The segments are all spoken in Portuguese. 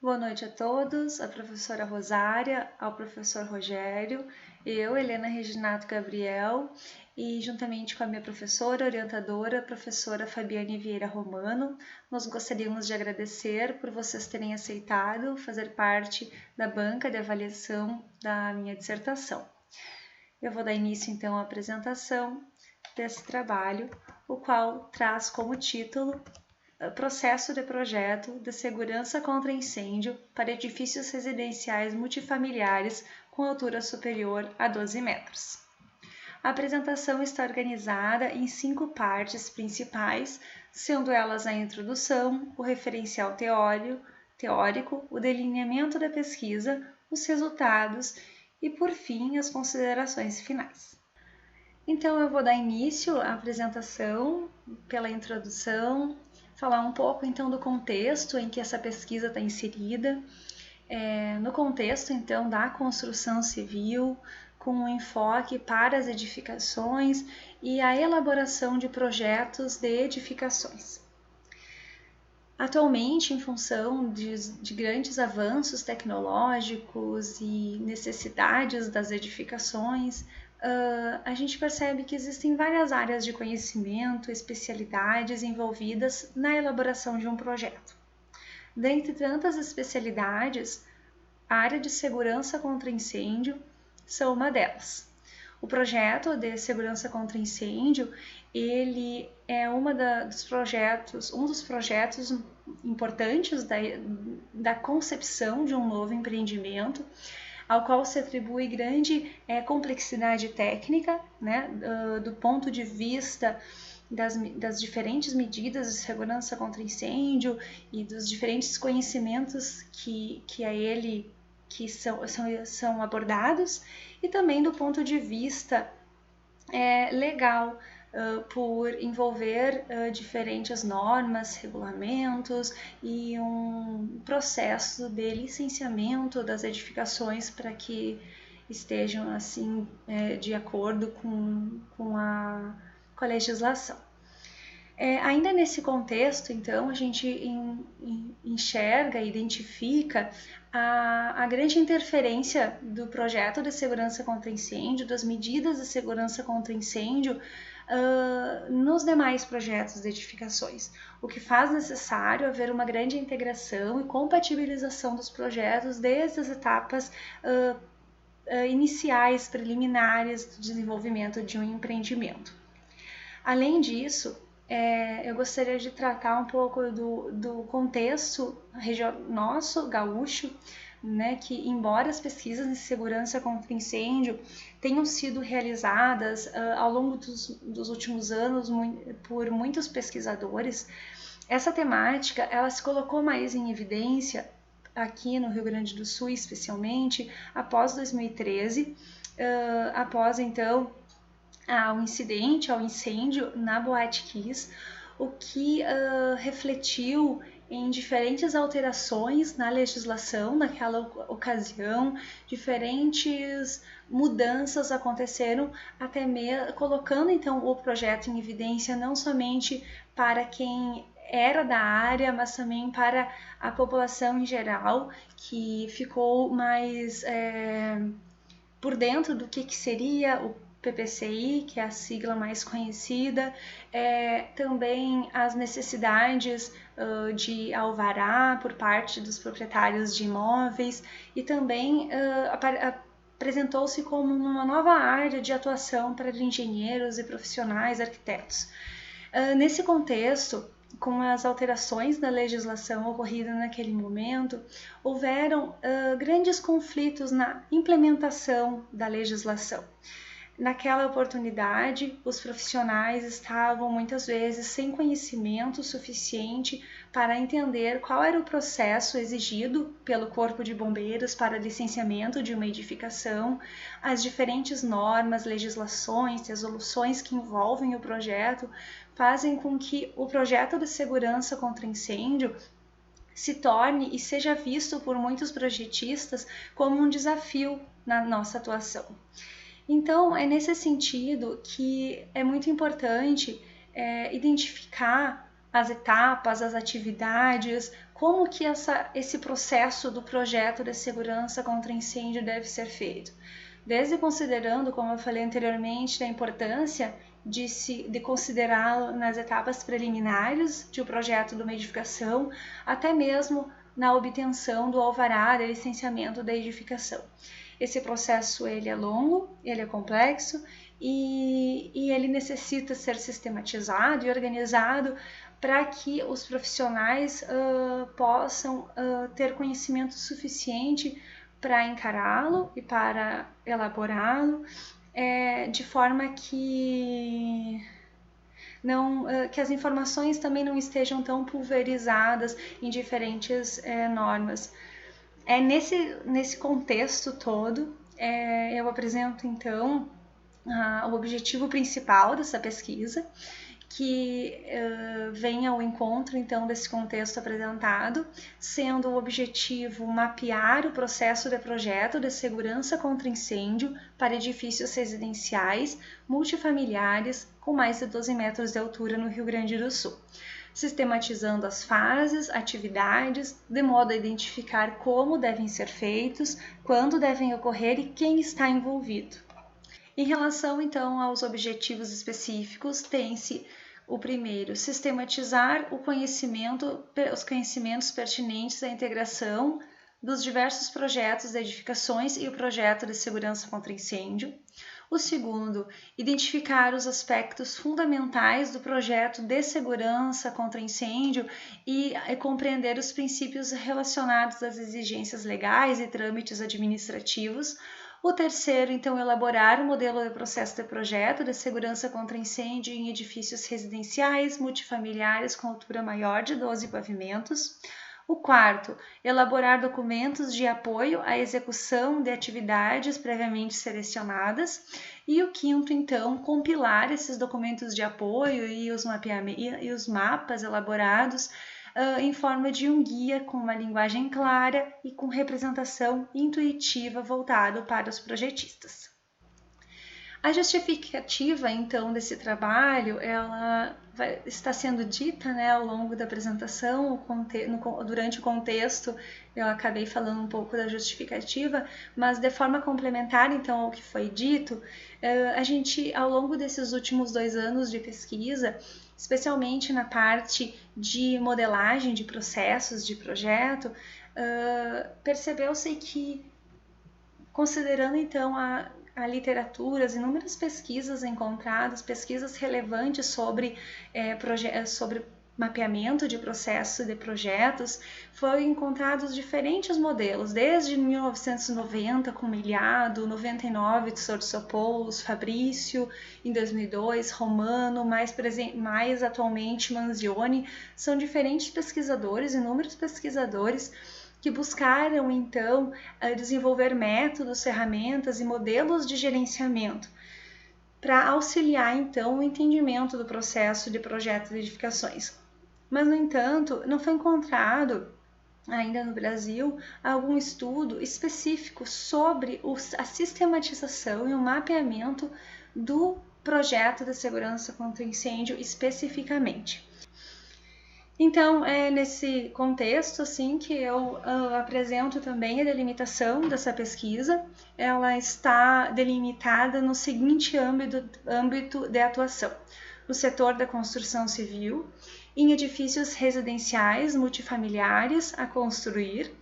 Boa noite a todos, à professora Rosária, ao professor Rogério, eu, Helena Reginato Gabriel, e juntamente com a minha professora, orientadora, a professora Fabiane Vieira Romano, nós gostaríamos de agradecer por vocês terem aceitado fazer parte da banca de avaliação da minha dissertação. Eu vou dar início então à apresentação desse trabalho, o qual traz como título Processo de projeto de segurança contra incêndio para edifícios residenciais multifamiliares com altura superior a 12 metros. A apresentação está organizada em 5 partes principais, sendo elas a introdução, o referencial teórico, o delineamento da pesquisa, os resultados e, por fim, as considerações finais. Então, eu vou dar início à apresentação pela introdução, falar um pouco então do contexto em que essa pesquisa está inserida, no contexto então da construção civil, com um enfoque para as edificações e a elaboração de projetos de edificações. Atualmente, em função de grandes avanços tecnológicos e necessidades das edificações, a gente percebe que existem várias áreas de conhecimento, especialidades envolvidas na elaboração de um projeto. Dentre tantas especialidades, a área de segurança contra incêndio são uma delas. O projeto de segurança contra incêndio, ele é um dos projetos importantes da concepção de um novo empreendimento, ao qual se atribui grande complexidade técnica, né, do ponto de vista das diferentes medidas de segurança contra incêndio e dos diferentes conhecimentos que são abordados, e também do ponto de vista legal, por envolver diferentes normas, regulamentos e um processo de licenciamento das edificações para que estejam assim de acordo com a legislação. Ainda nesse contexto, então, a gente enxerga e identifica a grande interferência do projeto de segurança contra incêndio, das medidas de segurança contra incêndio, nos demais projetos de edificações, o que faz necessário haver uma grande integração e compatibilização dos projetos desde as etapas iniciais, preliminares do desenvolvimento de um empreendimento. Além disso, eu gostaria de tratar um pouco do contexto nosso, gaúcho, né, que embora as pesquisas de segurança contra incêndio tenham sido realizadas ao longo dos últimos anos por muitos pesquisadores, essa temática ela se colocou mais em evidência aqui no Rio Grande do Sul, especialmente após 2013, após então ao incidente, ao incêndio na Boate Kiss, o que refletiu em diferentes alterações na legislação naquela ocasião, diferentes mudanças aconteceram, até mesmo colocando então o projeto em evidência não somente para quem era da área, mas também para a população em geral, que ficou mais por dentro do que seria o PPCI, que é a sigla mais conhecida, também as necessidades de alvará por parte dos proprietários de imóveis e também apresentou-se como uma nova área de atuação para engenheiros e profissionais arquitetos. Nesse contexto, com as alterações da legislação ocorrida naquele momento, houveram grandes conflitos na implementação da legislação. Naquela oportunidade, os profissionais estavam muitas vezes sem conhecimento suficiente para entender qual era o processo exigido pelo Corpo de Bombeiros para licenciamento de uma edificação, as diferentes normas, legislações, resoluções que envolvem o projeto, fazem com que o projeto de segurança contra incêndio se torne e seja visto por muitos projetistas como um desafio na nossa atuação. Então, é nesse sentido que é muito importante identificar as etapas, as atividades, como que esse processo do projeto de segurança contra incêndio deve ser feito? Desde considerando, como eu falei anteriormente, a importância de considerá-lo nas etapas preliminares de um projeto de uma edificação, até mesmo na obtenção do alvará de licenciamento da edificação. Esse processo ele é longo, ele é complexo e ele necessita ser sistematizado e organizado para que os profissionais possam ter conhecimento suficiente para encará-lo e para elaborá-lo de forma que que as informações também não estejam tão pulverizadas em diferentes normas. Nesse contexto todo, eu apresento então o objetivo principal dessa pesquisa, que vem ao encontro então desse contexto apresentado, sendo o objetivo mapear o processo de projeto de segurança contra incêndio para edifícios residenciais multifamiliares com mais de 12 metros de altura no Rio Grande do Sul, sistematizando as fases, atividades, de modo a identificar como devem ser feitos, quando devem ocorrer e quem está envolvido. Em relação, então, aos objetivos específicos, tem-se o primeiro, sistematizar os conhecimentos pertinentes à integração dos diversos projetos de edificações e o projeto de segurança contra incêndio. O segundo, identificar os aspectos fundamentais do projeto de segurança contra incêndio e compreender os princípios relacionados às exigências legais e trâmites administrativos. O terceiro, então, elaborar o modelo de processo de projeto de segurança contra incêndio em edifícios residenciais multifamiliares com altura maior de 12 pavimentos. O quarto, elaborar documentos de apoio à execução de atividades previamente selecionadas. E o quinto, então, compilar esses documentos de apoio e os mapas elaborados em forma de um guia com uma linguagem clara e com representação intuitiva voltado para os projetistas. A justificativa, então, desse trabalho, ela está sendo dita ao longo da apresentação, durante o contexto, eu acabei falando um pouco da justificativa, mas de forma complementar, então, ao que foi dito, a gente, ao longo desses últimos 2 anos de pesquisa, especialmente na parte de modelagem de processos de projeto, percebeu-se que, considerando então a literatura, as inúmeras pesquisas encontradas, pesquisas relevantes sobre mapeamento de processo de projetos, foram encontrados diferentes modelos, desde 1990 com Miliado, 99 de Sorsopoulos, Fabrício, em 2002, Romano, mais atualmente Manzioni, são diferentes pesquisadores, inúmeros pesquisadores, que buscaram, então, desenvolver métodos, ferramentas e modelos de gerenciamento para auxiliar, então, o entendimento do processo de projeto de edificações. Mas, no entanto, não foi encontrado ainda no Brasil algum estudo específico sobre a sistematização e o mapeamento do projeto de segurança contra incêndio especificamente. Então, é nesse contexto assim, que eu apresento também a delimitação dessa pesquisa. Ela está delimitada no seguinte âmbito de atuação: no setor da construção civil, em edifícios residenciais multifamiliares a construir.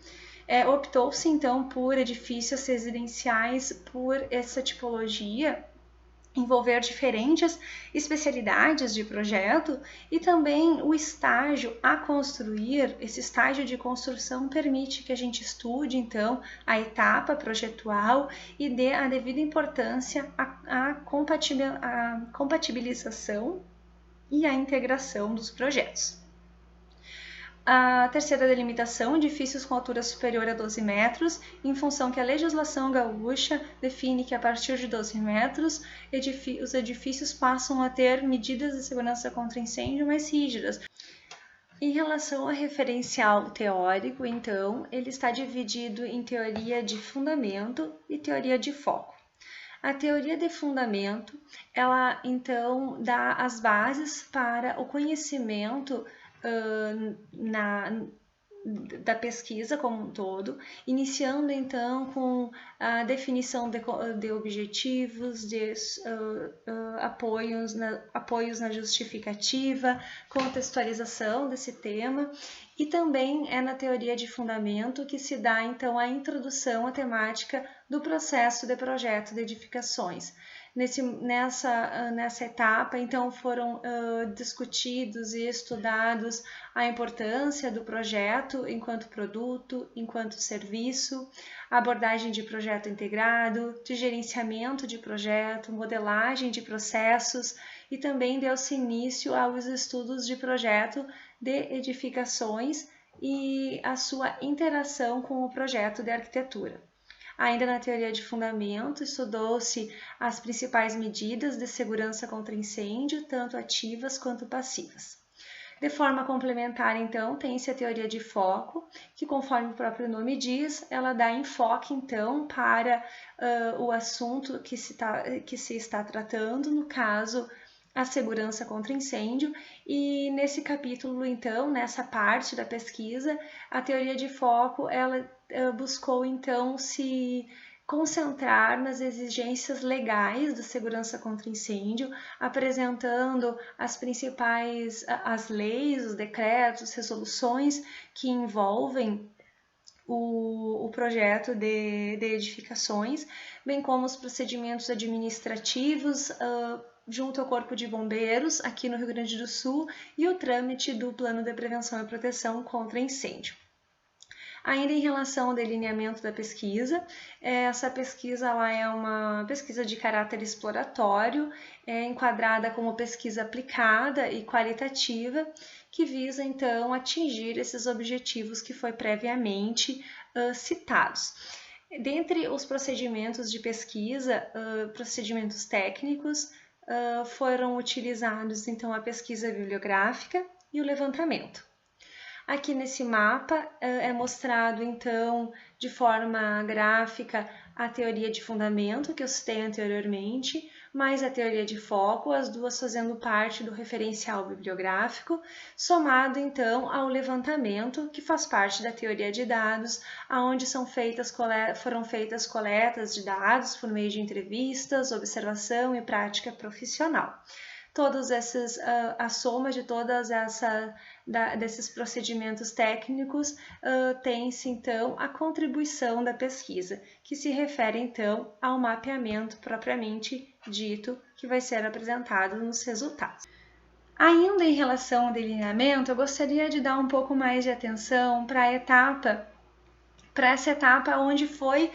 Optou-se então por edifícios residenciais por essa tipologia, envolver diferentes especialidades de projeto e também o estágio a construir. Esse estágio de construção permite que a gente estude então a etapa projetual e dê a devida importância à compatibilização e à integração dos projetos. A terceira delimitação, edifícios com altura superior a 12 metros, em função que a legislação gaúcha define que a partir de 12 metros os edifícios passam a ter medidas de segurança contra incêndio mais rígidas. Em relação ao referencial teórico, então, ele está dividido em teoria de fundamento e teoria de foco. A teoria de fundamento, ela então dá as bases para o conhecimento da pesquisa como um todo, iniciando então com a definição de objetivos, de apoios na justificativa, contextualização desse tema, e também é na teoria de fundamento que se dá então a introdução à temática do processo de projeto de edificações. Nessa etapa, então, foram discutidos e estudados a importância do projeto enquanto produto, enquanto serviço, abordagem de projeto integrado, de gerenciamento de projeto, modelagem de processos, e também deu-se início aos estudos de projeto de edificações e a sua interação com o projeto de arquitetura. Ainda na teoria de fundamento, estudou-se as principais medidas de segurança contra incêndio, tanto ativas quanto passivas. De forma complementar, então, tem-se a teoria de foco, que, conforme o próprio nome diz, ela dá enfoque, então, para o assunto que se está tratando, no caso, a segurança contra incêndio, e nesse capítulo, então, nessa parte da pesquisa, a teoria de foco, ela buscou, então, se concentrar nas exigências legais da segurança contra incêndio, apresentando as leis, os decretos, resoluções que envolvem o projeto de edificações, bem como os procedimentos administrativos junto ao Corpo de Bombeiros, aqui no Rio Grande do Sul, e o trâmite do Plano de Prevenção e Proteção contra Incêndio. Ainda em relação ao delineamento da pesquisa, essa pesquisa ela é uma pesquisa de caráter exploratório, enquadrada como pesquisa aplicada e qualitativa, que visa então atingir esses objetivos que foi previamente citados. Dentre os procedimentos de pesquisa, procedimentos técnicos, foram utilizados então a pesquisa bibliográfica e o levantamento. Aqui nesse mapa é mostrado, então, de forma gráfica, a teoria de fundamento, que eu citei anteriormente, mais a teoria de foco, as duas fazendo parte do referencial bibliográfico, somado, então, ao levantamento, que faz parte da teoria de dados, onde foram feitas coletas de dados por meio de entrevistas, observação e prática profissional. A soma de desses procedimentos técnicos tem-se então a contribuição da pesquisa, que se refere então ao mapeamento propriamente dito, que vai ser apresentado nos resultados. Ainda em relação ao delineamento, eu gostaria de dar um pouco mais de atenção para essa etapa onde foi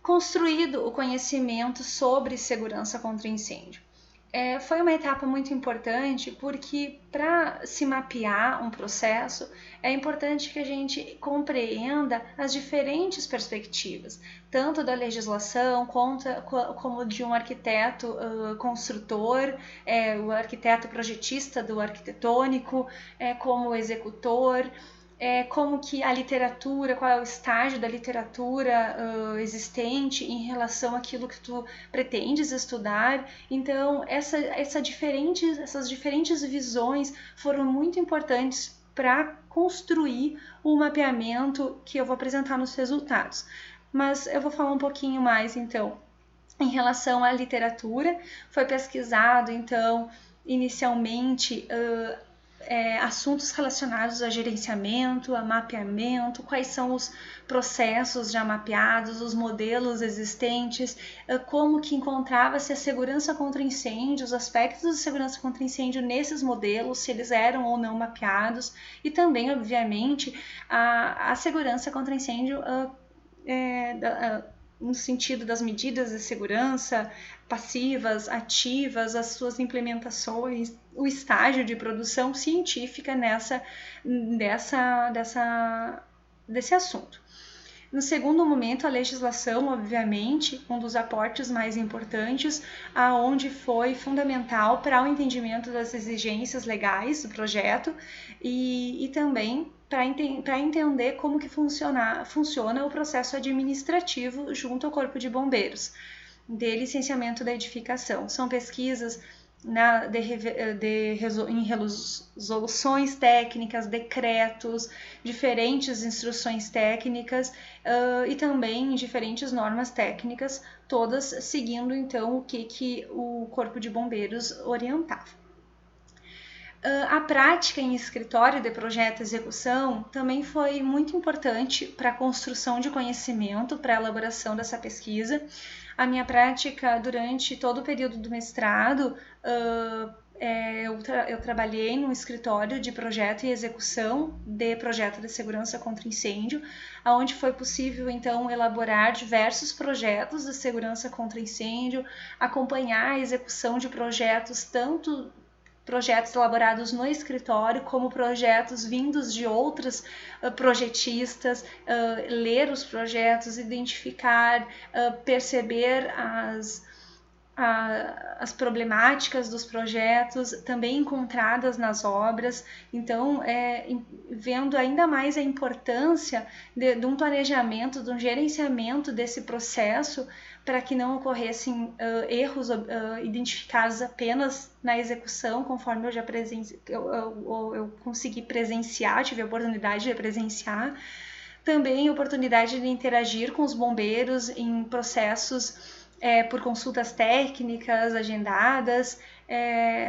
construído o conhecimento sobre segurança contra incêndio. Foi uma etapa muito importante porque, para se mapear um processo, é importante que a gente compreenda as diferentes perspectivas, tanto da legislação como de um arquiteto construtor, o arquiteto projetista do arquitetônico, como o executor, como que a literatura, qual é o estágio da literatura existente em relação àquilo que tu pretendes estudar. Então, essas diferentes visões foram muito importantes para construir o mapeamento que eu vou apresentar nos resultados. Mas eu vou falar um pouquinho mais, então, em relação à literatura. Foi pesquisado, então, inicialmente, assuntos relacionados a gerenciamento, a mapeamento, quais são os processos já mapeados, os modelos existentes, como que encontrava-se a segurança contra incêndio, os aspectos de segurança contra incêndio nesses modelos, se eles eram ou não mapeados, e também, obviamente, a segurança contra incêndio no sentido das medidas de segurança passivas, ativas, as suas implementações, o estágio de produção científica desse assunto. No segundo momento, a legislação, obviamente, um dos aportes mais importantes, aonde foi fundamental para o entendimento das exigências legais do projeto e também para entender como que funciona o processo administrativo junto ao Corpo de Bombeiros, de licenciamento da edificação. São pesquisas em resoluções técnicas, decretos, diferentes instruções técnicas e também diferentes normas técnicas, todas seguindo então o que o Corpo de Bombeiros orientava. A prática em escritório de projeto e execução também foi muito importante para a construção de conhecimento, para a elaboração dessa pesquisa. A minha prática durante todo o período do mestrado, eu trabalhei num escritório de projeto e execução de projeto de segurança contra incêndio, onde foi possível então elaborar diversos projetos de segurança contra incêndio, acompanhar a execução de projetos, tanto projetos elaborados no escritório, como projetos vindos de outros projetistas, ler os projetos, identificar, perceber as problemáticas dos projetos também encontradas nas obras. Então, vendo ainda mais a importância de um planejamento, de um gerenciamento desse processo, para que não ocorressem erros identificados apenas na execução, conforme eu consegui presenciar, tive a oportunidade de presenciar. Também a oportunidade de interagir com os bombeiros em processos por consultas técnicas agendadas.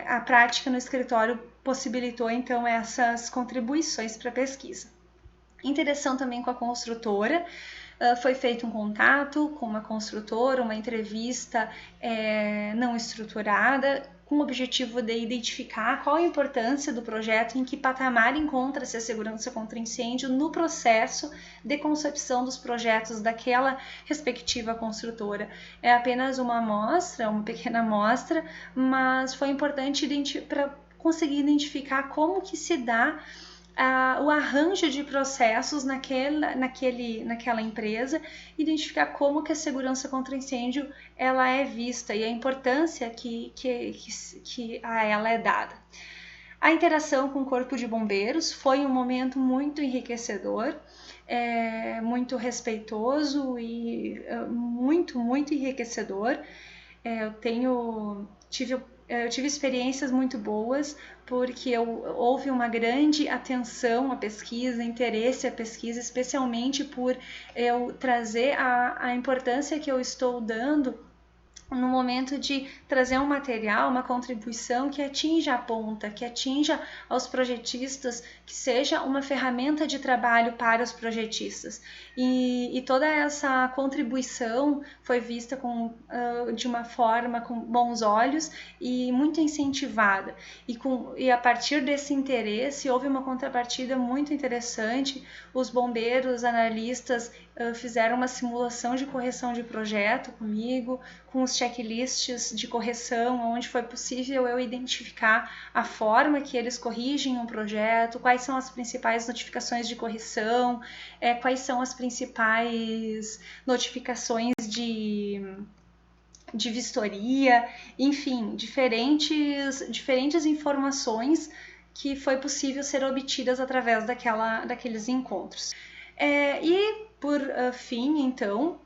A prática no escritório possibilitou então essas contribuições para a pesquisa. Interação também com a construtora. Foi feito um contato com uma construtora, uma entrevista não estruturada, com o objetivo de identificar qual a importância do projeto, em que patamar encontra-se a segurança contra incêndio no processo de concepção dos projetos daquela respectiva construtora. É apenas uma amostra, uma pequena amostra, mas foi importante para conseguir identificar como que se dá o arranjo de processos naquela empresa, identificar como que a segurança contra incêndio ela é vista e a importância que a ela é dada. A interação com o Corpo de Bombeiros foi um momento muito enriquecedor, muito respeitoso e muito enriquecedor. Eu tive experiências muito boas, porque houve uma grande atenção à pesquisa, interesse à pesquisa, especialmente por eu trazer a importância que eu estou dando no momento de trazer um material, uma contribuição que atinja a ponta, que atinja aos projetistas, que seja uma ferramenta de trabalho para os projetistas. E toda essa contribuição foi vista de uma forma com bons olhos e muito incentivada. E a partir desse interesse, houve uma contrapartida muito interessante. Os bombeiros, analistas, fizeram uma simulação de correção de projeto comigo, com os checklists de correção, onde foi possível eu identificar a forma que eles corrigem um projeto, quais são as principais notificações de correção, quais são as principais notificações de vistoria, enfim, diferentes informações que foi possível ser obtidas através daqueles encontros. E por fim, então,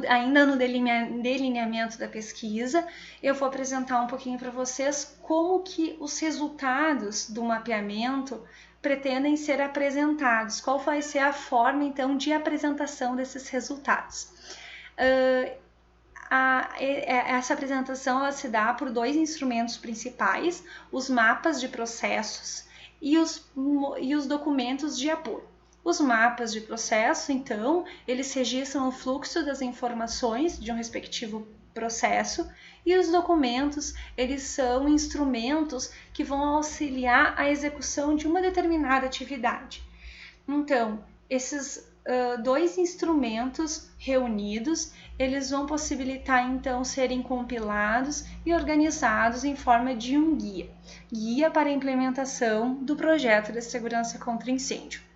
ainda no delineamento da pesquisa, eu vou apresentar um pouquinho para vocês como que os resultados do mapeamento pretendem ser apresentados, qual vai ser a forma, então, de apresentação desses resultados. Essa apresentação ela se dá por dois instrumentos principais, os mapas de processos e os documentos de apoio. Os mapas de processo, então, eles registram o fluxo das informações de um respectivo processo, e os documentos, eles são instrumentos que vão auxiliar a execução de uma determinada atividade. Então, esses dois instrumentos reunidos, eles vão possibilitar, então, serem compilados e organizados em forma de um guia para a implementação do projeto de segurança contra incêndio.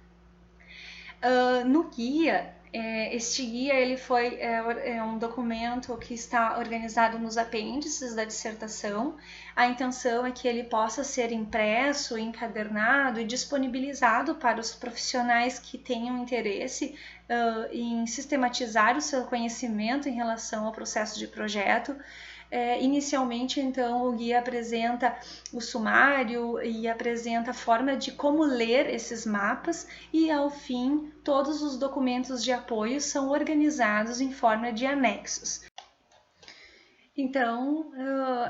No guia, este guia ele é um documento que está organizado nos apêndices da dissertação. A intenção é que ele possa ser impresso, encadernado e disponibilizado para os profissionais que tenham interesse em sistematizar o seu conhecimento em relação ao processo de projeto. Inicialmente, então, o guia apresenta o sumário e apresenta a forma de como ler esses mapas e, ao fim, todos os documentos de apoio são organizados em forma de anexos. Então,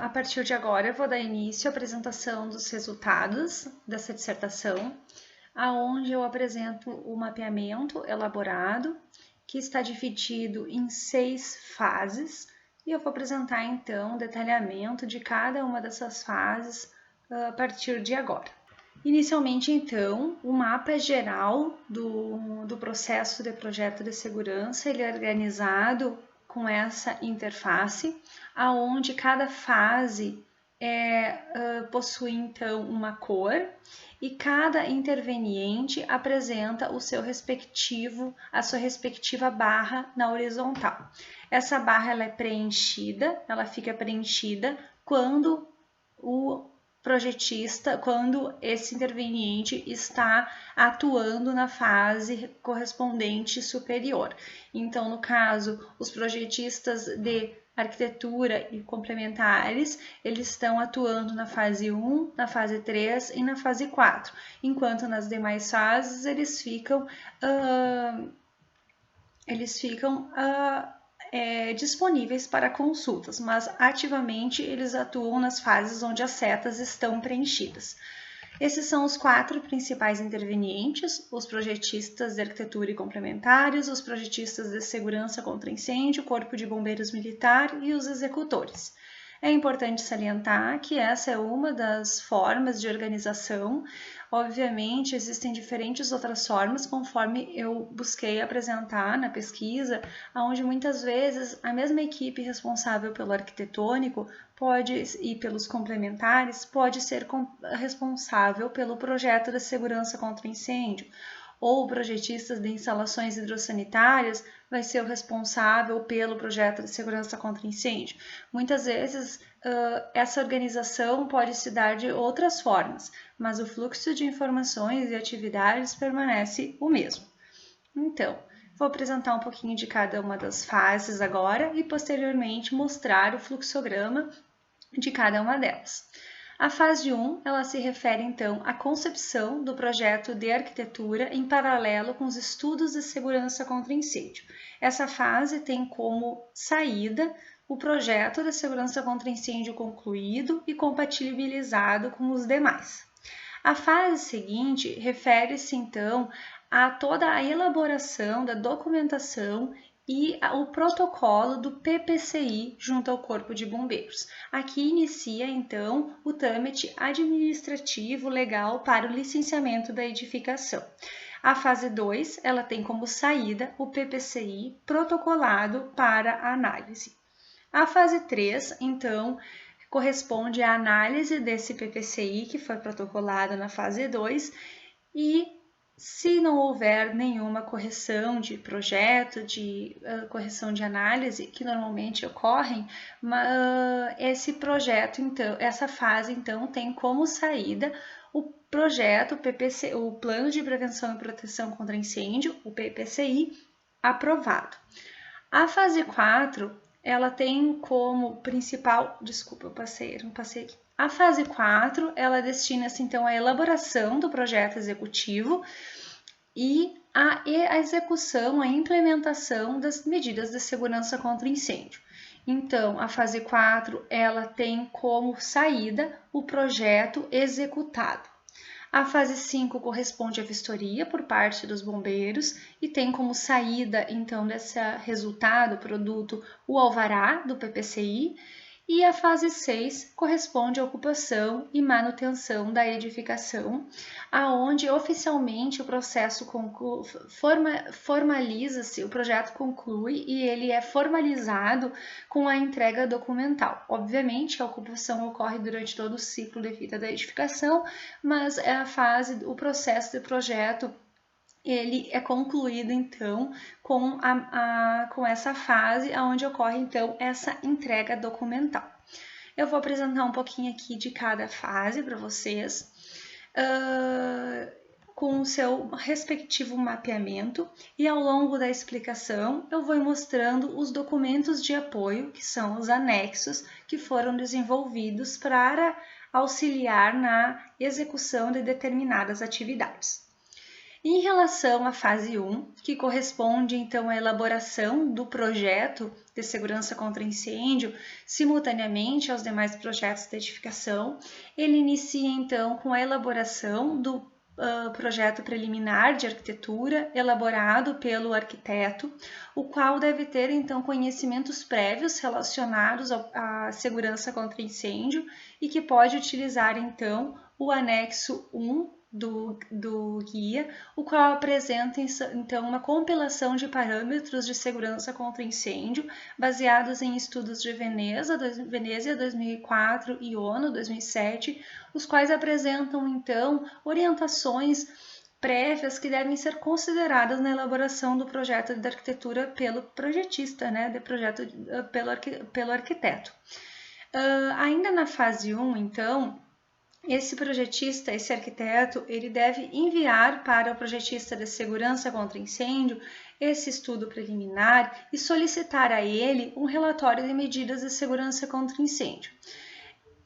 a partir de agora, eu vou dar início à apresentação dos resultados dessa dissertação, aonde eu apresento o mapeamento elaborado, que está dividido em 6 fases, e eu vou apresentar então o detalhamento de cada uma dessas fases a partir de agora. Inicialmente, então, o mapa geral do processo de projeto de segurança, ele é organizado com essa interface, aonde cada fase possui então uma cor e cada interveniente apresenta a sua respectiva barra na horizontal. Essa barra ela fica preenchida quando o projetista, quando esse interveniente está atuando na fase correspondente superior. Então, no caso, os projetistas de arquitetura e complementares, eles estão atuando na fase 1, na fase 3 e na fase 4, enquanto nas demais fases eles ficam disponíveis para consultas, mas ativamente eles atuam nas fases onde as setas estão preenchidas. Esses são os 4 principais intervenientes: os projetistas de arquitetura e complementares, os projetistas de segurança contra incêndio, o Corpo de Bombeiros Militar e os executores. É importante salientar que essa é uma das formas de organização. Obviamente, existem diferentes outras formas, conforme eu busquei apresentar na pesquisa, onde muitas vezes a mesma equipe responsável pelo arquitetônico e pelos complementares pode ser responsável pelo projeto de segurança contra incêndio, ou projetistas de instalações hidrossanitárias vai ser o responsável pelo projeto de segurança contra incêndio. Muitas vezes essa organização pode se dar de outras formas, mas o fluxo de informações e atividades permanece o mesmo. Então, vou apresentar um pouquinho de cada uma das fases agora e posteriormente mostrar o fluxograma de cada uma delas. A fase 1, ela se refere então à concepção do projeto de arquitetura em paralelo com os estudos de segurança contra incêndio. Essa fase tem como saída o projeto de segurança contra incêndio concluído e compatibilizado com os demais. A fase seguinte refere-se então a toda a elaboração da documentação e o protocolo do PPCI junto ao Corpo de Bombeiros. Aqui inicia, então, o trâmite administrativo legal para o licenciamento da edificação. A fase 2, ela tem como saída o PPCI protocolado para análise. A fase 3, então, corresponde à análise desse PPCI que foi protocolado na fase 2 e se não houver nenhuma correção de projeto, correção de análise, que normalmente ocorrem, esse projeto, então, essa fase, então, tem como saída o projeto PPC, o Plano de Prevenção e Proteção contra Incêndio, o PPCI, aprovado. A fase 4, ela tem como principal... Desculpa, não passei aqui. A fase 4, ela destina-se então à elaboração do projeto executivo e à execução, à implementação das medidas de segurança contra incêndio. Então, a fase 4, ela tem como saída o projeto executado. A fase 5 corresponde à vistoria por parte dos bombeiros e tem como saída, então, desse resultado, produto, o alvará do PPCI. E a fase 6 corresponde à ocupação e manutenção da edificação, aonde oficialmente o processo formaliza-se, o projeto conclui e ele é formalizado com a entrega documental. Obviamente, a ocupação ocorre durante todo o ciclo de vida da edificação, mas o processo de projeto ele é concluído, então, com essa fase, onde ocorre, então, essa entrega documental. Eu vou apresentar um pouquinho aqui de cada fase para vocês. com o seu respectivo mapeamento, e ao longo da explicação eu vou mostrando os documentos de apoio, que são os anexos que foram desenvolvidos para auxiliar na execução de determinadas atividades. Em relação à fase 1, que corresponde então à elaboração do projeto de segurança contra incêndio simultaneamente aos demais projetos de edificação, ele inicia então com a elaboração do projeto preliminar de arquitetura elaborado pelo arquiteto, o qual deve ter então conhecimentos prévios relacionados à segurança contra incêndio e que pode utilizar então o anexo 1 do guia, o qual apresenta então uma compilação de parâmetros de segurança contra incêndio baseados em estudos de Venezia 2004 e ONU 2007, os quais apresentam então orientações prévias que devem ser consideradas na elaboração do projeto de arquitetura pelo projetista, né, pelo arquiteto. Ainda na fase 1, então, esse projetista, esse arquiteto, ele deve enviar para o projetista de segurança contra incêndio esse estudo preliminar e solicitar a ele um relatório de medidas de segurança contra incêndio.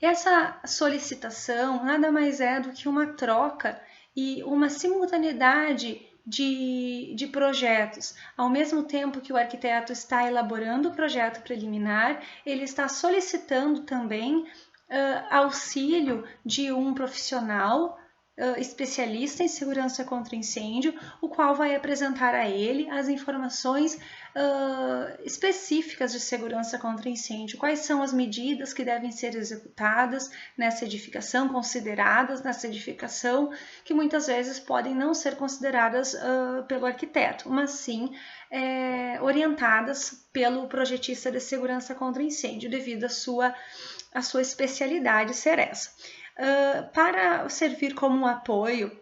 Essa solicitação nada mais é do que uma troca e uma simultaneidade de projetos. Ao mesmo tempo que o arquiteto está elaborando o projeto preliminar, ele está solicitando também auxílio de um profissional especialista em segurança contra incêndio, o qual vai apresentar a ele as informações específicas de segurança contra incêndio, quais são as medidas que devem ser executadas nessa edificação, consideradas nessa edificação, que muitas vezes podem não ser consideradas pelo arquiteto, mas sim orientadas pelo projetista de segurança contra incêndio, devido à sua especialidade ser essa. Para servir como um apoio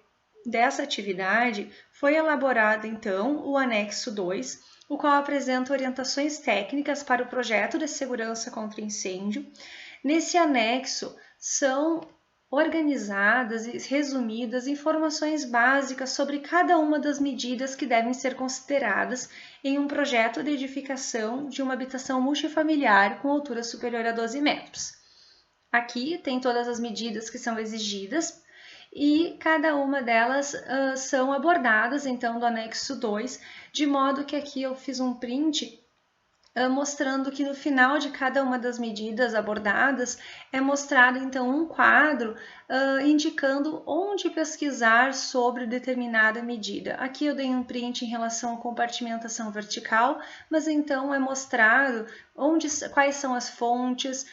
dessa atividade, foi elaborado então o anexo 2, o qual apresenta orientações técnicas para o projeto de segurança contra incêndio. Nesse anexo são organizadas e resumidas informações básicas sobre cada uma das medidas que devem ser consideradas em um projeto de edificação de uma habitação multifamiliar com altura superior a 12 metros. Aqui tem todas as medidas que são exigidas e cada uma delas são abordadas então do anexo 2, de modo que aqui eu fiz um print mostrando que no final de cada uma das medidas abordadas é mostrado então um quadro indicando onde pesquisar sobre determinada medida. Aqui eu dei um print em relação à compartimentação vertical, mas então é mostrado quais são as fontes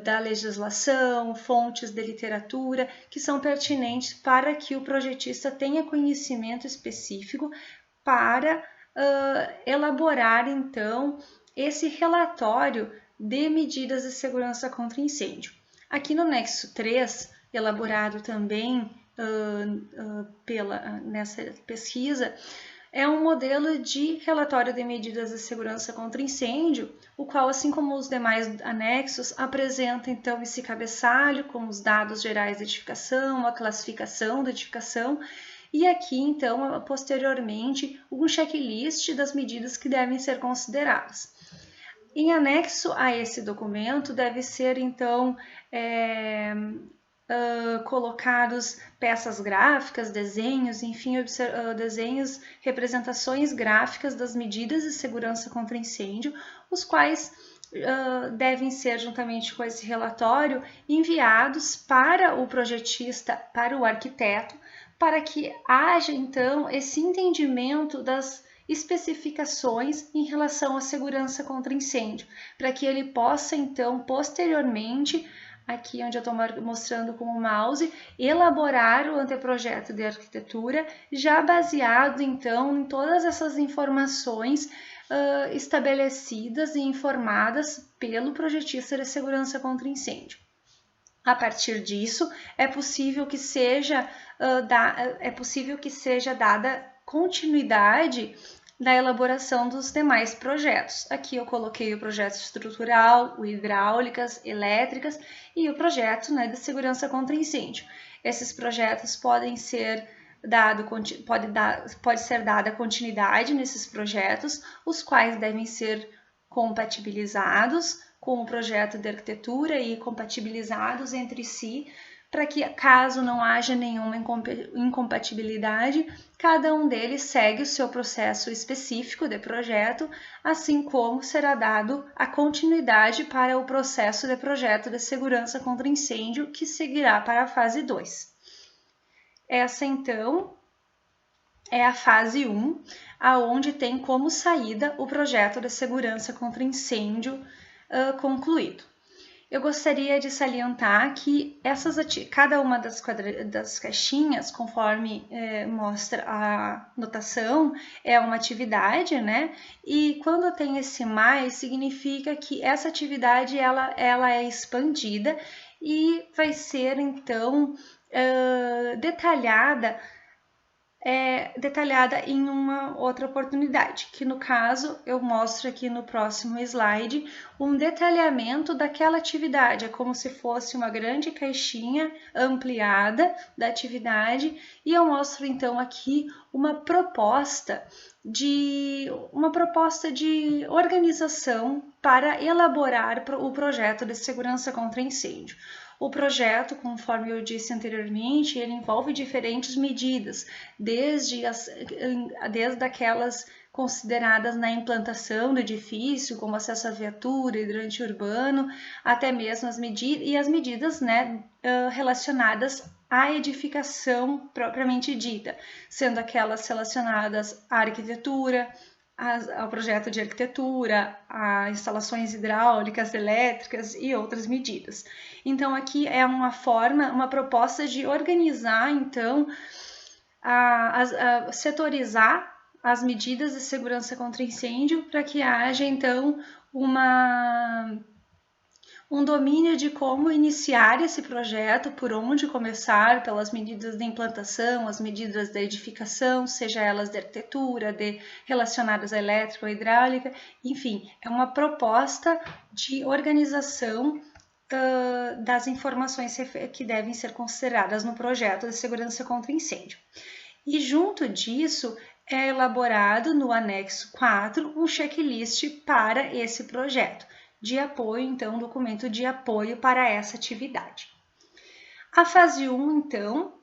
da legislação, fontes de literatura que são pertinentes para que o projetista tenha conhecimento específico para elaborar então esse relatório de medidas de segurança contra incêndio. Aqui no anexo 3, elaborado também nessa pesquisa, é um modelo de relatório de medidas de segurança contra incêndio, o qual, assim como os demais anexos, apresenta então esse cabeçalho com os dados gerais da edificação, a classificação da edificação, e aqui, então, posteriormente, um checklist das medidas que devem ser consideradas. Em anexo a esse documento, deve ser, então, colocados peças gráficas, desenhos, enfim, desenhos, representações gráficas das medidas de segurança contra incêndio, os quais devem ser, juntamente com esse relatório, enviados para o projetista, para o arquiteto, para que haja, então, esse entendimento das especificações em relação à segurança contra incêndio, para que ele possa, então, posteriormente, aqui onde eu estou mostrando com o mouse, elaborar o anteprojeto de arquitetura, já baseado, então, em todas essas informações estabelecidas e informadas pelo projetista de segurança contra incêndio. A partir disso, é possível que seja dada continuidade da elaboração dos demais projetos. Aqui eu coloquei o projeto estrutural, o hidráulicas, elétricas e o projeto de segurança contra incêndio. Esses projetos podem ser pode ser dada continuidade nesses projetos, os quais devem ser compatibilizados com o projeto de arquitetura e compatibilizados entre si, para que, caso não haja nenhuma incompatibilidade, cada um deles segue o seu processo específico de projeto, assim como será dado a continuidade para o processo de projeto de segurança contra incêndio, que seguirá para a fase 2. Essa, então, é a fase 1, aonde tem como saída o projeto de segurança contra incêndio concluído. Eu gostaria de salientar que cada uma das caixinhas, conforme mostra a notação, é uma atividade, né? E quando tem esse mais, significa que essa atividade ela é expandida e vai ser, então, detalhada em uma outra oportunidade, que no caso eu mostro aqui no próximo slide um detalhamento daquela atividade, é como se fosse uma grande caixinha ampliada da atividade, e eu mostro então aqui uma proposta de organização para elaborar o projeto de segurança contra incêndio. O projeto, conforme eu disse anteriormente, ele envolve diferentes medidas, desde aquelas consideradas na implantação do edifício, como acesso à viatura, hidrante urbano, até mesmo as medidas, né, relacionadas à edificação propriamente dita, sendo aquelas relacionadas à arquitetura, ao projeto de arquitetura, a instalações hidráulicas, elétricas e outras medidas. Então, aqui é uma proposta de organizar, então, setorizar as medidas de segurança contra incêndio para que haja, então, um domínio de como iniciar esse projeto, por onde começar, pelas medidas de implantação, as medidas de edificação, seja elas de arquitetura, relacionadas à elétrica ou hidráulica, enfim, é uma proposta de organização das informações que devem ser consideradas no projeto de segurança contra incêndio. E junto disso, é elaborado no anexo 4 um checklist para esse projeto de apoio, então, um documento de apoio para essa atividade. A fase 1, então,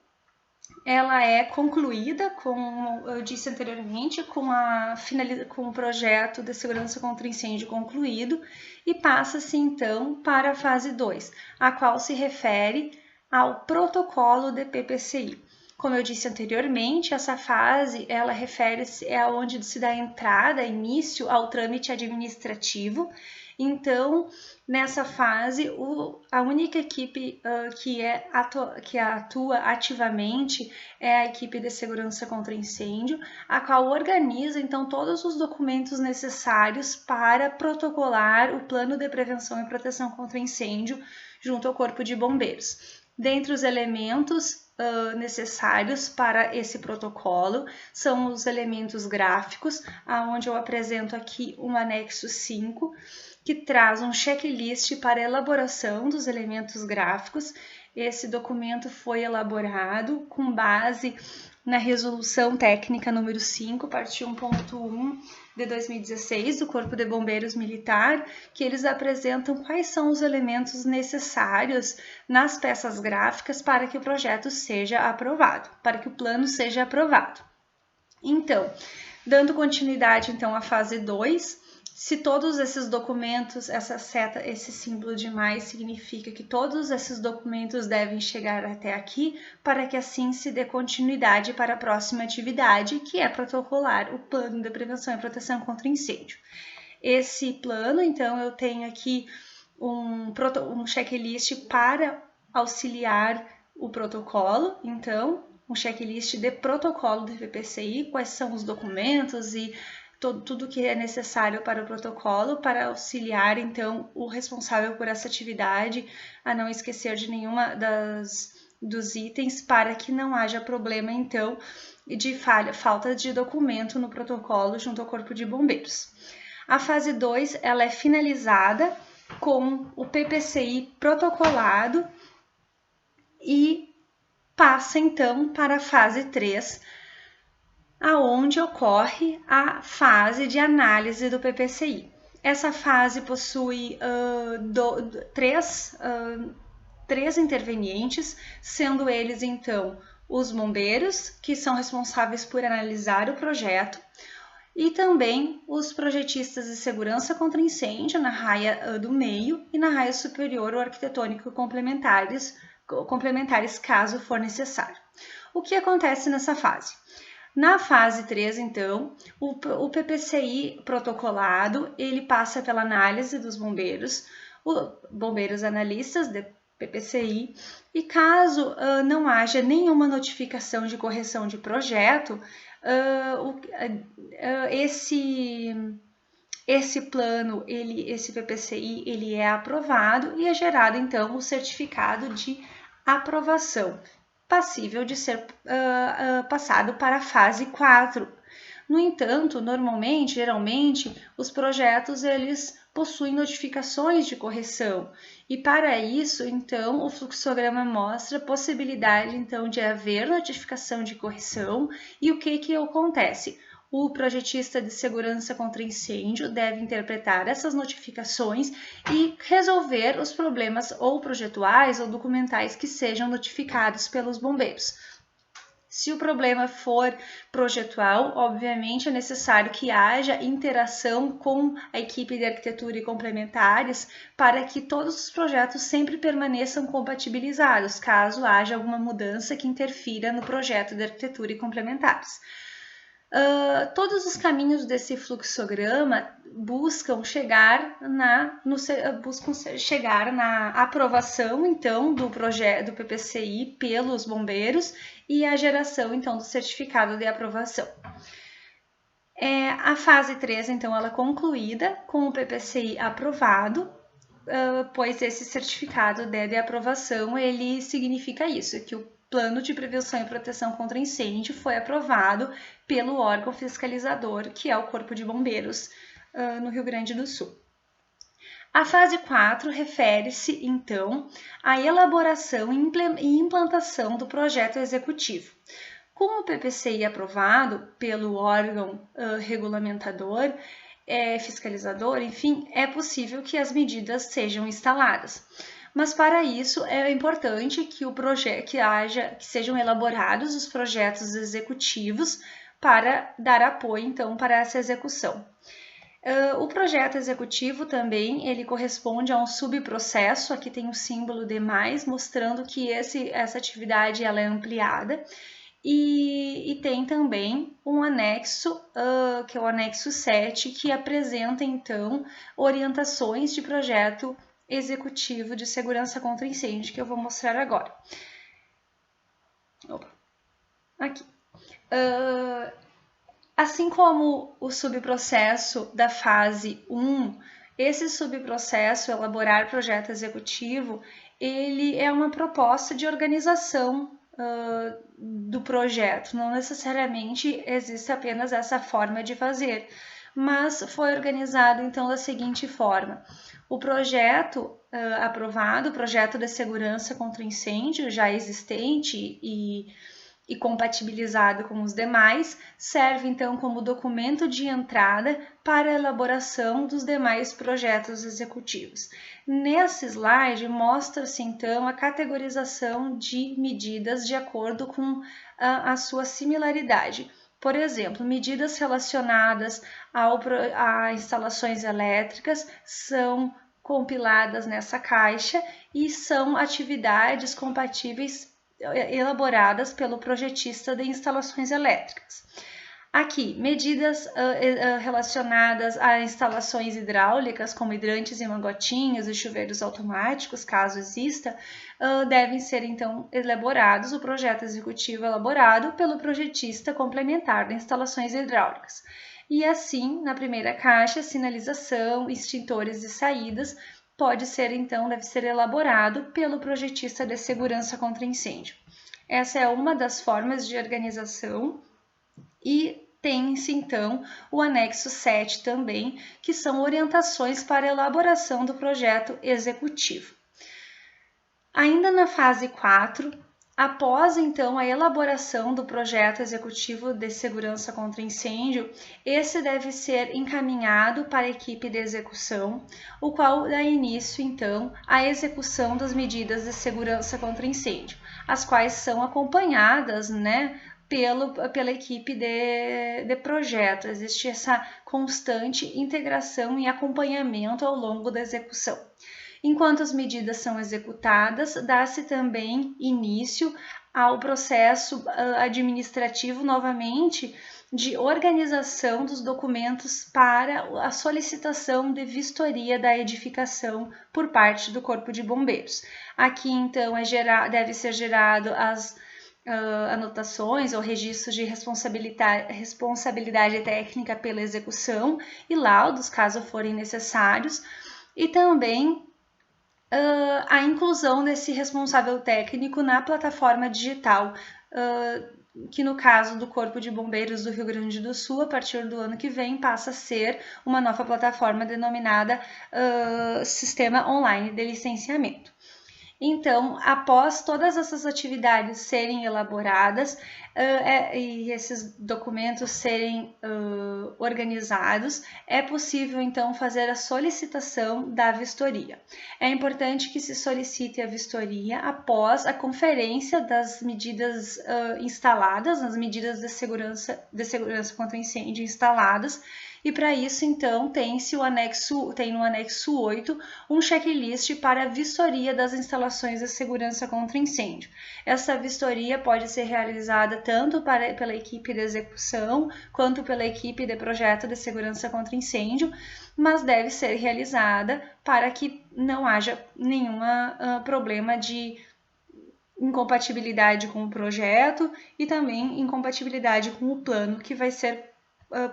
ela é concluída, como eu disse anteriormente, com o projeto de segurança contra incêndio concluído, e passa-se, então, para a fase 2, a qual se refere ao protocolo de PPCI. Como eu disse anteriormente, essa fase, ela refere-se onde se dá início ao trâmite administrativo. Então, nessa fase, a única equipe que atua ativamente é a equipe de segurança contra incêndio, a qual organiza, então, todos os documentos necessários para protocolar o plano de prevenção e proteção contra incêndio junto ao Corpo de Bombeiros. Dentre os elementos necessários para esse protocolo são os elementos gráficos, onde eu apresento aqui um anexo 5, que traz um checklist para a elaboração dos elementos gráficos. Esse documento foi elaborado com base na Resolução Técnica número 5, parte 1.1 de 2016, do Corpo de Bombeiros Militar, que eles apresentam quais são os elementos necessários nas peças gráficas para que o projeto seja aprovado, para que o plano seja aprovado. Então, dando continuidade então à fase 2, se todos esses documentos, essa seta, esse símbolo de mais significa que todos esses documentos devem chegar até aqui para que assim se dê continuidade para a próxima atividade, que é protocolar o plano de prevenção e proteção contra incêndio. Esse plano, então, eu tenho aqui um checklist para auxiliar o protocolo, então, um checklist de protocolo do PPCI, quais são os documentos e tudo que é necessário para o protocolo, para auxiliar, então, o responsável por essa atividade a não esquecer de nenhuma dos itens, para que não haja problema, então, de falta de documento no protocolo junto ao Corpo de Bombeiros. A fase 2, ela é finalizada com o PPCI protocolado e passa então para a fase 3, aonde ocorre a fase de análise do PPCI. Essa fase possui três intervenientes, sendo eles então os bombeiros, que são responsáveis por analisar o projeto, e também os projetistas de segurança contra incêndio na raia do meio e na raia superior ou arquitetônico complementares caso for necessário. O que acontece nessa fase? Na fase 3, então, o PPCI protocolado, ele passa pela análise dos bombeiros analistas de PPCI, e caso não haja nenhuma notificação de correção de projeto, esse plano, esse PPCI, ele é aprovado e é gerado então o certificado de aprovação, passível de ser passado para a fase 4. No entanto, geralmente, os projetos eles possuem notificações de correção, e para isso, então, o fluxograma mostra a possibilidade então de haver notificação de correção. E o que acontece? O projetista de segurança contra incêndio deve interpretar essas notificações e resolver os problemas ou projetuais ou documentais que sejam notificados pelos bombeiros. Se o problema for projetual, obviamente é necessário que haja interação com a equipe de arquitetura e complementares para que todos os projetos sempre permaneçam compatibilizados, caso haja alguma mudança que interfira no projeto de arquitetura e complementares. Todos os caminhos desse fluxograma buscam chegar na aprovação então do projeto do PPCI pelos bombeiros e a geração então do certificado de aprovação. A fase 3 então ela é concluída com o PPCI aprovado, pois esse certificado de aprovação ele significa isso, que o Plano de Prevenção e Proteção contra Incêndio foi aprovado pelo órgão fiscalizador, que é o Corpo de Bombeiros no Rio Grande do Sul. A fase 4 refere-se, então, à elaboração e implantação do projeto executivo. Com o PPCI aprovado pelo órgão regulamentador, fiscalizador, enfim, é possível que as medidas sejam instaladas. Mas para isso é importante que sejam elaborados os projetos executivos para dar apoio então para essa execução. O projeto executivo também ele corresponde a um subprocesso, aqui tem o símbolo de mais, mostrando que essa atividade ela é ampliada, e tem também um anexo, que é o anexo 7, que apresenta então orientações de projeto executivo de segurança contra incêndio, que eu vou mostrar agora. Aqui. Assim como o subprocesso da fase 1, esse subprocesso, elaborar projeto executivo, ele é uma proposta de organização do projeto. Não necessariamente existe apenas essa forma de fazer, mas foi organizado então da seguinte forma: o projeto aprovado, o projeto de segurança contra incêndio já existente e compatibilizado com os demais, serve então como documento de entrada para a elaboração dos demais projetos executivos. Nesse slide mostra-se então a categorização de medidas de acordo com a sua similaridade. Por exemplo, medidas relacionadas a instalações elétricas são compiladas nessa caixa e são atividades compatíveis elaboradas pelo projetista de instalações elétricas. Aqui, medidas relacionadas a instalações hidráulicas, como hidrantes e mangotinhos e chuveiros automáticos, caso exista, devem ser então elaborados, o projeto executivo elaborado pelo projetista complementar de instalações hidráulicas. E assim, na primeira caixa, sinalização, extintores e saídas, deve ser elaborado pelo projetista de segurança contra incêndio. Essa é uma das formas de organização, e tem-se então o anexo 7 também, que são orientações para a elaboração do projeto executivo. Ainda na fase 4, Após, então, a elaboração do projeto executivo de segurança contra incêndio, esse deve ser encaminhado para a equipe de execução, o qual dá início, então, à execução das medidas de segurança contra incêndio, as quais são acompanhadas, né, pela equipe de projeto. Existe essa constante integração e acompanhamento ao longo da execução. Enquanto as medidas são executadas, dá-se também início ao processo administrativo novamente de organização dos documentos para a solicitação de vistoria da edificação por parte do Corpo de Bombeiros. Aqui, então, deve ser gerado as anotações ou registros de responsabilidade técnica pela execução e laudos, caso forem necessários, e também a inclusão desse responsável técnico na plataforma digital, que no caso do Corpo de Bombeiros do Rio Grande do Sul, a partir do ano que vem, passa a ser uma nova plataforma denominada Sistema Online de Licenciamento. Então, após todas essas atividades serem elaboradas e esses documentos serem organizados, é possível, então, fazer a solicitação da vistoria. É importante que se solicite a vistoria após a conferência das medidas instaladas, as medidas de segurança contra incêndio instaladas, e para isso, então, tem no anexo 8 um checklist para a vistoria das instalações de segurança contra incêndio. Essa vistoria pode ser realizada tanto pela equipe de execução quanto pela equipe de projeto de segurança contra incêndio, mas deve ser realizada para que não haja nenhum problema de incompatibilidade com o projeto e também incompatibilidade com o plano que vai ser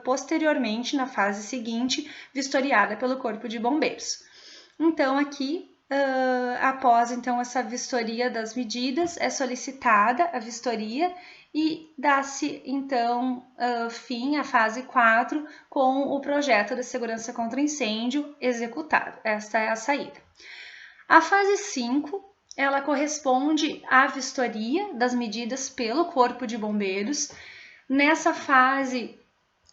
posteriormente, na fase seguinte, vistoriada pelo Corpo de Bombeiros. Então, aqui, após então essa vistoria das medidas, é solicitada a vistoria e dá-se, então, fim à fase 4 com o projeto de segurança contra incêndio executado. Esta é a saída. A fase 5, ela corresponde à vistoria das medidas pelo Corpo de Bombeiros. Nessa fase,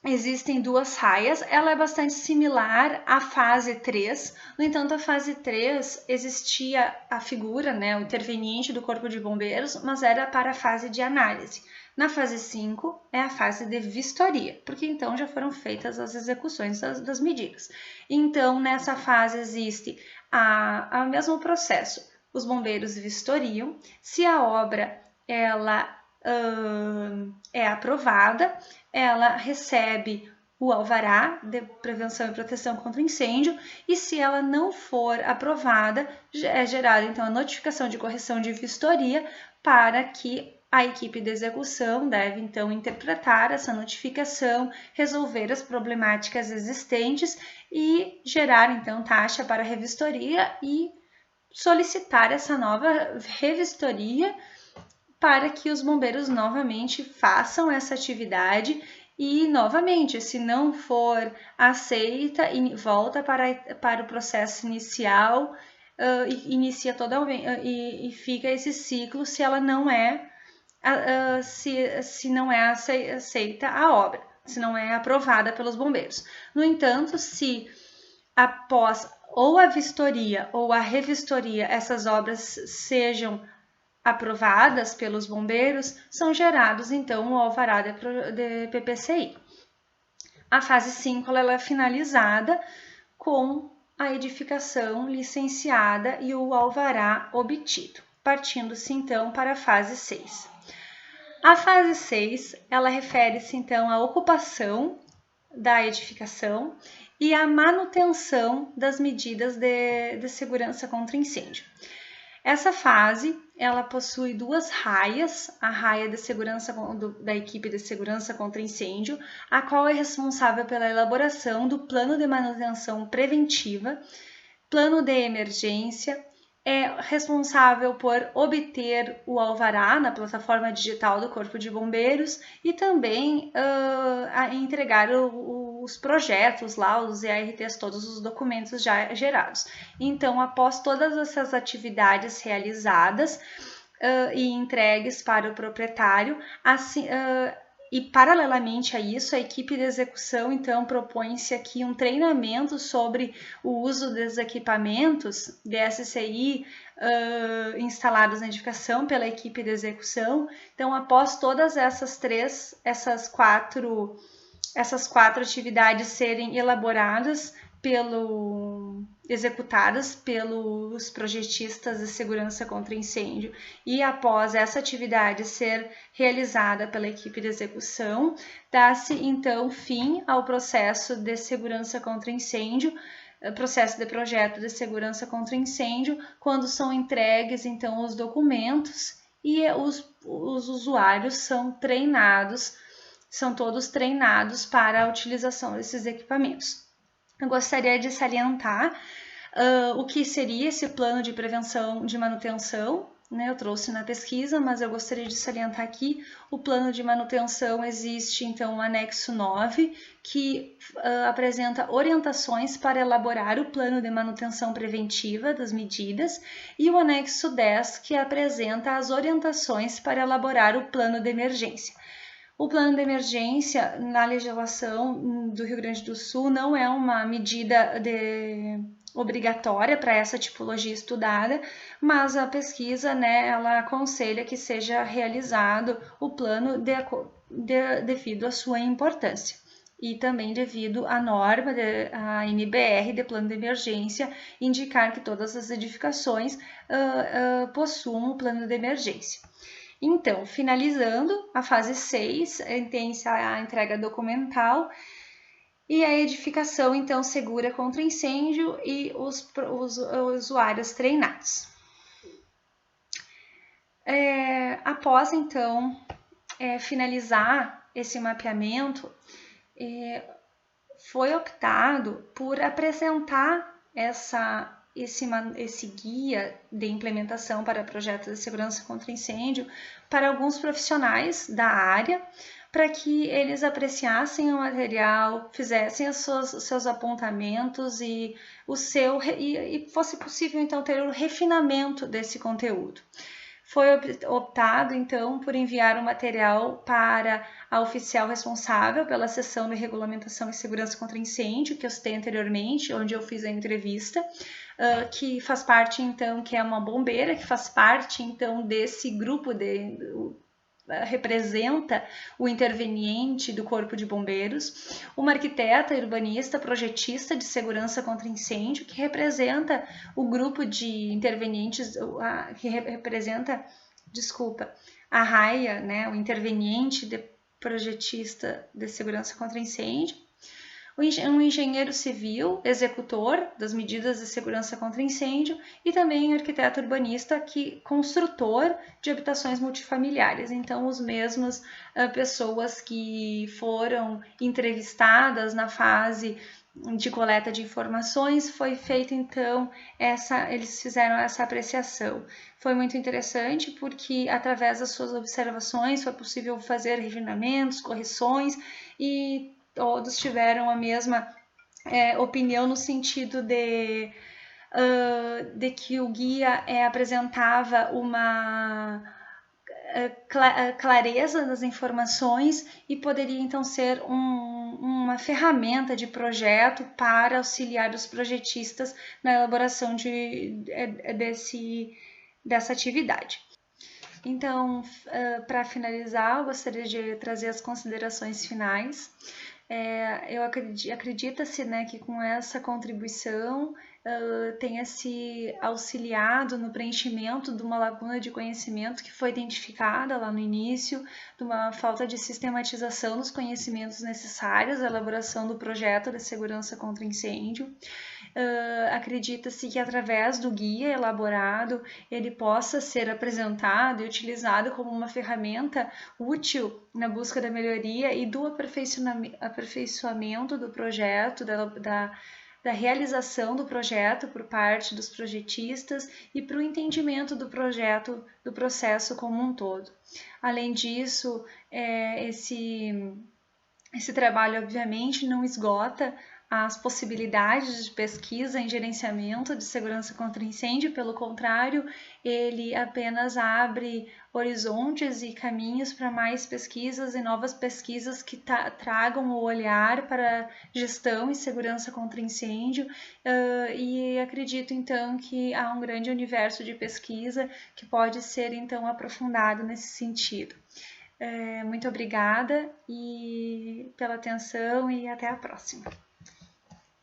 existem duas raias, ela é bastante similar à fase 3, no entanto, a fase 3 existia a figura, né, o interveniente do Corpo de Bombeiros, mas era para a fase de análise. Na fase 5 é a fase de vistoria, porque então já foram feitas as execuções das medidas. Então, nessa fase existe o mesmo processo. Os bombeiros vistoriam, se a obra ela é aprovada, ela recebe o alvará de prevenção e proteção contra incêndio, e se ela não for aprovada, é gerada então a notificação de correção de vistoria para que a equipe de execução deve então interpretar essa notificação, resolver as problemáticas existentes e gerar então taxa para revistoria e solicitar essa nova revistoria para que os bombeiros novamente façam essa atividade e, novamente, se não for aceita, volta para o processo inicial, inicia e fica esse ciclo se ela não é, se não é aceita a obra, se não é aprovada pelos bombeiros. No entanto, se após ou a vistoria ou a revistoria essas obras sejam aprovadas pelos bombeiros, são gerados então o alvará de PPCI. A fase 5 ela é finalizada com a edificação licenciada e o alvará obtido, partindo-se então para a fase 6. A fase 6 ela refere-se então à ocupação da edificação e à manutenção das medidas de segurança contra incêndio. Essa fase, ela possui duas raias, a raia de segurança da equipe de segurança contra incêndio, a qual é responsável pela elaboração do plano de manutenção preventiva, plano de emergência, é responsável por obter o alvará na plataforma digital do Corpo de Bombeiros e também entregar os projetos lá, os ERTs, todos os documentos já gerados. Então, após todas essas atividades realizadas, e entregues para o proprietário. Assim, e paralelamente a isso, a equipe de execução então propõe-se aqui um treinamento sobre o uso dos equipamentos DSCI instalados na edificação pela equipe de execução. Então, após todas essas quatro atividades serem executadas pelos projetistas de segurança contra incêndio, e após essa atividade ser realizada pela equipe de execução, dá-se então fim ao processo de segurança contra incêndio, processo de projeto de segurança contra incêndio, quando são entregues então os documentos e os usuários são todos treinados para a utilização desses equipamentos. Eu gostaria de salientar o que seria esse plano de prevenção de manutenção, né? Eu trouxe na pesquisa, mas eu gostaria de salientar aqui o plano de manutenção. Existe então o anexo 9, que apresenta orientações para elaborar o plano de manutenção preventiva das medidas, e o anexo 10, que apresenta as orientações para elaborar o plano de emergência. O plano de emergência, na legislação do Rio Grande do Sul, não é uma medida obrigatória para essa tipologia estudada, mas a pesquisa, né, ela aconselha que seja realizado o plano devido à sua importância e também devido à norma, a NBR de plano de emergência, indicar que todas as edificações possuam o plano de emergência. Então, finalizando, a fase 6 tem-se a entrega documental e a edificação, então, segura contra incêndio e os usuários treinados. Após, então, finalizar esse mapeamento, foi optado por apresentar esse guia de implementação para projetos de segurança contra incêndio para alguns profissionais da área, para que eles apreciassem o material, fizessem os seus apontamentos e fosse possível então ter o refinamento desse conteúdo. Foi optado, então, por enviar o material para a oficial responsável pela seção de regulamentação e segurança contra incêndio, que eu citei anteriormente, onde eu fiz a entrevista, que faz parte, então, que é uma bombeira, que faz parte, então, desse grupo representa o interveniente do Corpo de Bombeiros, uma arquiteta, urbanista, projetista de segurança contra incêndio, que representa o grupo de intervenientes, a RAIA, né, o interveniente de projetista de segurança contra incêndio, um engenheiro civil, executor das medidas de segurança contra incêndio, e também um arquiteto urbanista, construtor de habitações multifamiliares. Então, os mesmos pessoas que foram entrevistadas na fase de coleta de informações, foi feita então eles fizeram essa apreciação. Foi muito interessante porque através das suas observações foi possível fazer refinamentos, correções, e todos tiveram a mesma opinião no sentido de que o guia apresentava uma clareza das informações e poderia então ser uma ferramenta de projeto para auxiliar os projetistas na elaboração dessa atividade. Então, para finalizar, eu gostaria de trazer as considerações finais. Acredita-se, né, que com essa contribuição tenha se auxiliado no preenchimento de uma lacuna de conhecimento que foi identificada lá no início, de uma falta de sistematização dos conhecimentos necessários à elaboração do projeto de segurança contra incêndio. Acredita-se que através do guia elaborado ele possa ser apresentado e utilizado como uma ferramenta útil na busca da melhoria e do aperfeiçoamento do projeto, da realização do projeto por parte dos projetistas e para o entendimento do projeto, do processo como um todo. Além disso, esse trabalho obviamente não esgota as possibilidades de pesquisa em gerenciamento de segurança contra incêndio, pelo contrário, ele apenas abre horizontes e caminhos para mais pesquisas e novas pesquisas que tragam o olhar para gestão e segurança contra incêndio, e acredito então que há um grande universo de pesquisa que pode ser então aprofundado nesse sentido. Muito obrigada pela atenção e até a próxima.